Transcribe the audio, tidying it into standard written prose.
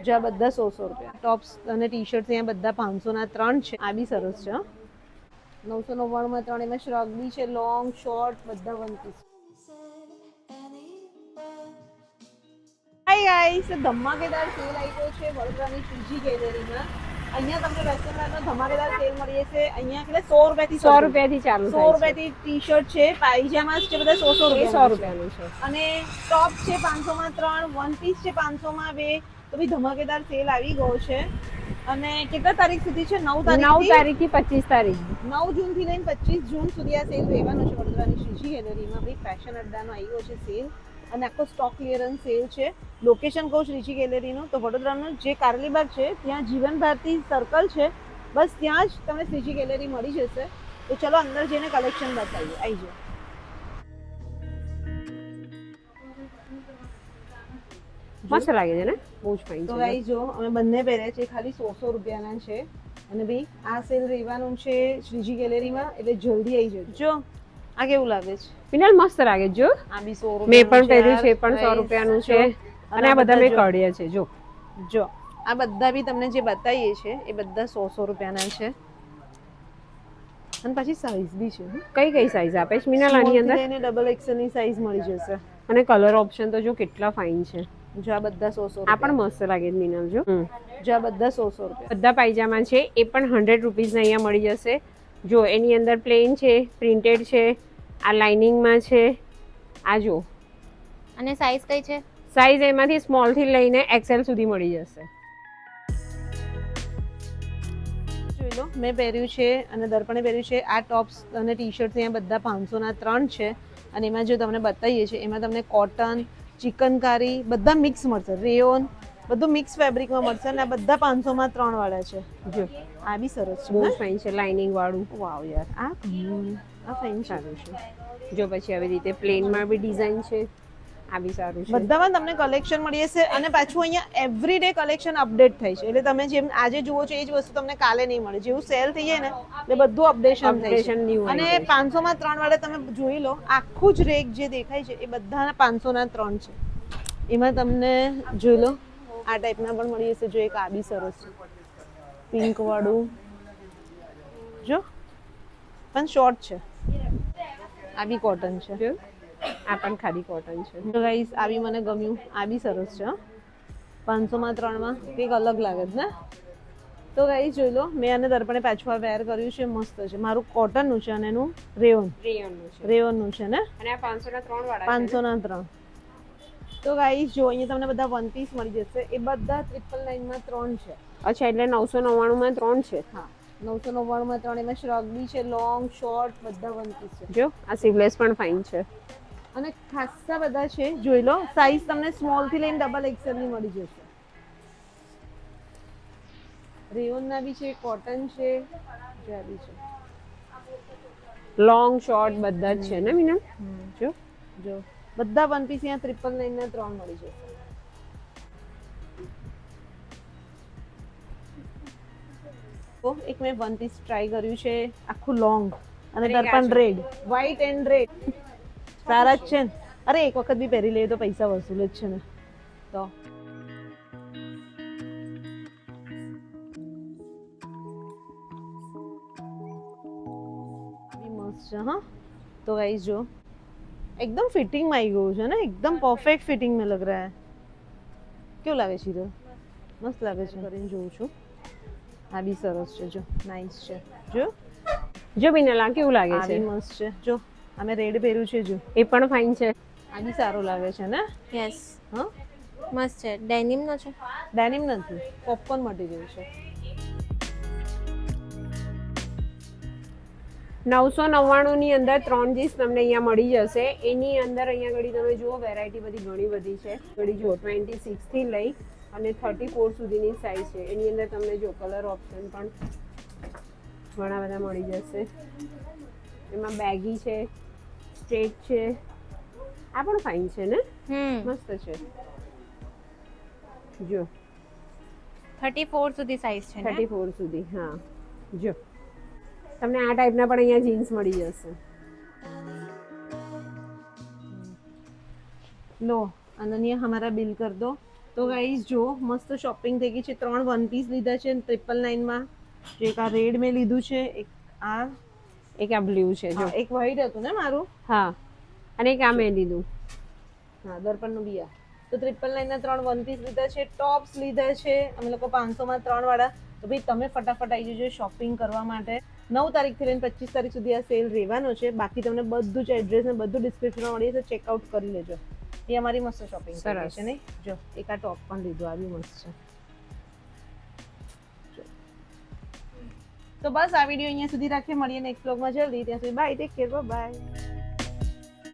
જો આ બધા 100 રૂપિયા. ટોપ્સ અને ટી શર્ટ અહીંયા બધા 500 ના 3 છે. આ બી સરસ છે. 999 માં 3. એમાં શ્રગ બી છે, લોંગ શોર્ટ બધા વન પીસ. હાય ગાઈસ, ધમાકેદાર સેલ આવ્યો છે વડોદરાની શ્રીજી ગેલેરીમાં. અહીંયા તમને વેસ્ટર્ન વેરનો ધમાકેદાર સેલ મળી જશે. અહીંયા એટલે 100 રૂપિયાથી ચાલુ. 100 રૂપિયાથી ટી શર્ટ છે, પાયજામાસ છે, બધા 100 રૂપિયાનું છે. અને ટોપ છે 500 માં 3, વન પીસ છે 500 માં 2. તો બી ધમાકેદાર સેલ આવી ગયો છે. અને કેટલા તારીખ સુધી છે? 9 તારીખથી 25 તારીખ. 9 જૂનથી લઈને 25 જૂન સુધી આ સેલ રહેવાનો છે વડોદરાની શ્રીજી ગેલેરીમાં. ભાઈ ફેશન અડ્ડાનો આવ્યો છે સેલ અને આખો સ્ટોક ક્લિયરન્સ સેલ છે. લોકેશન કહું શ્રીજી ગેલેરીનું તો વડોદરાનું જે કારલીબાગ છે ત્યાં જીવન ભારતી સર્કલ છે, બસ ત્યાં જ તમને શ્રીજી ગેલેરી મળી જશે. તો ચલો અંદર જઈને કલેક્શન બતાવીએ. આવી જાઓ. મસ્ત લાગે છે ને, બહુ જ ફાઇન તો છે. ગાઈ જો અમે બંને પહેર્યા છે, ખાલી 100 રૂપિયાના છે. અને ભાઈ આ સેલ રહેવાનું છે શ્રીજી ગેલેરીમાં, એટલે જલ્દી આવી જજો. જો આ કેવું લાગે છે? પિનલ મસ્ત લાગે જો. આ બી 100 મેં રૂપિયાનું પણ પહેર્યું છે, પણ 100 રૂપિયાનું છે. અને આ બધા મેં કાઢ્યા છે જો. જો આ બધા બી તમને જે બતાવીએ છે એ બધા 100 રૂપિયાના છે. અને પછી સાઈઝ બી છે. કઈ કઈ સાઈઝ આપે છે મિનલ આની અંદર? એને ડબલ એક્સેલ ની સાઈઝ મળી જશે. અને કલર ઓપ્શન તો જો કેટલા ફાઇન છે. જો આ બધા 100 આ પણ મસ્ત લાગે મિનલ જો. જો આ બધા 100 રૂપિયા. બધા પાયજામા છે, એ પણ 100 રૂપીસ ના અહીંયા મળી જશે. જો એની અંદર પ્લેન છે, પ્રિન્ટેડ છે, આ લાઇનિંગમાં છે. આ જો. અને સાઈઝ કઈ છે? સાઈઝ એમાંથી સ્મોલ થી લઈને એક્સેલ સુધી મળી જશે. જોઈ લો, મેં પહેર્યું છે અને દર્પણે પહેર્યું છે. આ ટોપ્સ અને ટી શર્ટ અહીંયા બધા 500 ના 3 છે. અને એમાં જો તમને બતાવીએ છે એમાં તમને કોટન, ચિકનકારી બધા મિક્સ મળશે. રેયોન બધું મિક્સ ફેબ્રિકમાં મળશે. અને આ બધા 500 માં 3 વાળા છે. જો આ બી સરસ છે, બહુ ફાઇન છે, લાઇનિંગ વાળું. વાવ યાર, આ ફાઇન સારું છે. જો પછી આવી રીતે પ્લેનમાં બી ડિઝાઇન છે. આ બી સારું છે. બધામાં તમને કલેક્શન મળી જશે. અને પાછું અહીંયા એવરી ડે કલેક્શન અપડેટ થાય છે, એટલે તમે જેમ આજે જુઓ છો એ જ વસ્તુ તમને કાલે નહીં મળે. જેવું સેલ થઈ જાય ને એટલે બધું અપડેશન થાય છે. અને 500 માં 3 વાળા તમે જોઈ લો, આખું જ રેક જે દેખાય છે એ બધાના 500 ના 3 છે. એમાં તમને જોઈ લો આ ટાઈપના પણ મળી જશે. જો એક આ બી સરસ છે, પિંક વાળું. જો પણ શોર્ટ છે. આ બી કોટન છે. આ પણ ખાલી કોટન છે. તો ગાઈસ આ બી મને ગમ્યું. આ બી સરસ છે. 500 માં 3 માં કંઈક અલગ લાગે છે ને. તો ગાઈસ જોઈ લો, મેં આને દર્પણે પાછું વેર કર્યું છે. મસ્ત છે. મારું કોટનનું છે અને એનું રેયોનનું છે ને. અને આ 500 ના 3 વાળા 500 ના 3. તો ગાઈસ જો અહીંયા તમને બધા વન પીસ મળી જશે. એ બધા 999 માં 3 છે. અચ્છા, એટલે 999 માં 3 છે. હા, 999 માં 3. એમાં શ્રગ બી છે, લોંગ શોર્ટ બધા વન પીસ છે. જો આ સીવલેસ પણ ફાઇન છે. અને ખાસા બધા છે. જોઈ લો, સાઈઝ તમને સ્મોલ થી લઈને ડબલ એક્સેલ ની મળી જશે. રેયોન ના બી છે, કોટન છે, જે બી છે. લોંગ શોર્ટ બધા જ છે ને મીના. જો જો બધા વન પીસ અહીંયા 999 ના 3 મળી જશે. તો એક મેં વન પીસ ટ્રાય કર્યું છે, આખું લોંગ અને દર્પણ રેડ, વ્હાઈટ એન્ડ રેડ. સારા જ છે ને. અરે એક વખત બી પહેરી લઈએ તો પૈસા વસૂલ જ છે ને. તો મસ્ત છે. હા, તો ગાઈસ જો एकदम फिटिंग में आई गયું છે ને, एकदम परफेक्ट फिटिंग में लग रहा है. કેવું લાગે છે? હીરો મસ્ત લાગે છે. કરીને જોઉં છું. આ બી સરસ છે. જો નાઈસ છે. જો બિનલા કેવું લાગે છે? આ બી મસ્ત છે. જો અમે રેડ પહેર્યું છે. જો એ પણ ફાઇન છે. આ બી સારું લાગે છે ને. યસ, હા મસ્ત છે. ડેનિમ નો છે? ડેનિમ નથી, પોપકોર્ન મટીરિયલ છે. 999 ની અંદર 3 જીન્સ તમને અહીંયા મળી જશે. એની અંદર અહીંયા ઘડી તમે જુઓ વેરાયટી બધી ઘણી બધી છે. ઘડી જુઓ 26 થી લઈ અને 34 સુધીની સાઈઝ છે. એની અંદર તમને જો કલર ઓપ્શન પણ ઘણા બધા મળી જશે. એમાં બેગી છે, સ્ટ્રેટ છે. આ પણ ફાઇન છે ને, મસ્ત છે. જો 34 સુધી સાઈઝ છે ને. 34 સુધી. હા, જો તમને આ ટાઈપના પણ અહીંયા જીન્સ મળી જશે. लो अनन्या हमारा बिल कर दो. તો ગાઈઝ જો મસ્ત શોપિંગ થઈ ગઈ છે. 3 વન પીસ લીધા છે 999 માં. જે એક આ રેડ મેં લીધું છે, એક આ એક આ બ્લુ છે જો. એક વ્હાઈટ હતું ને મારું. હા, અને એક આ મેં લીધું. હા, દર્પણનું બી આ. તો 999 ના 3 વન પીસ લીધા છે, ટોપ્સ લીધા છે અમે લોકો 500 માં 3 વાળા. તો ભાઈ તમે ફટાફટ આવી જજો શોપિંગ કરવા માટે. 9 તારીખથી લઈને 25 તારીખ સુધી આ સેલ રહેવાનો છે. બાકી તમને બધું જ એડ્રેસ ને બધું ડિસ્ક્રિપ્શનમાં મળી જશે, ચેકઆઉટ કરી લેજો. એ અમારી મસ્ત શોપિંગ સરસ છે નહીં? જો એક આ ટોપ પણ લીધું, આ બી મસ્ત છે. તો બસ આ વિડીયો અહીંયા સુધી રાખીએ, મળીએ નેક્સ્ટ વ્લોગમાં જલ્દી. ત્યાં સુધી બાય, ટેક કેર, બાય.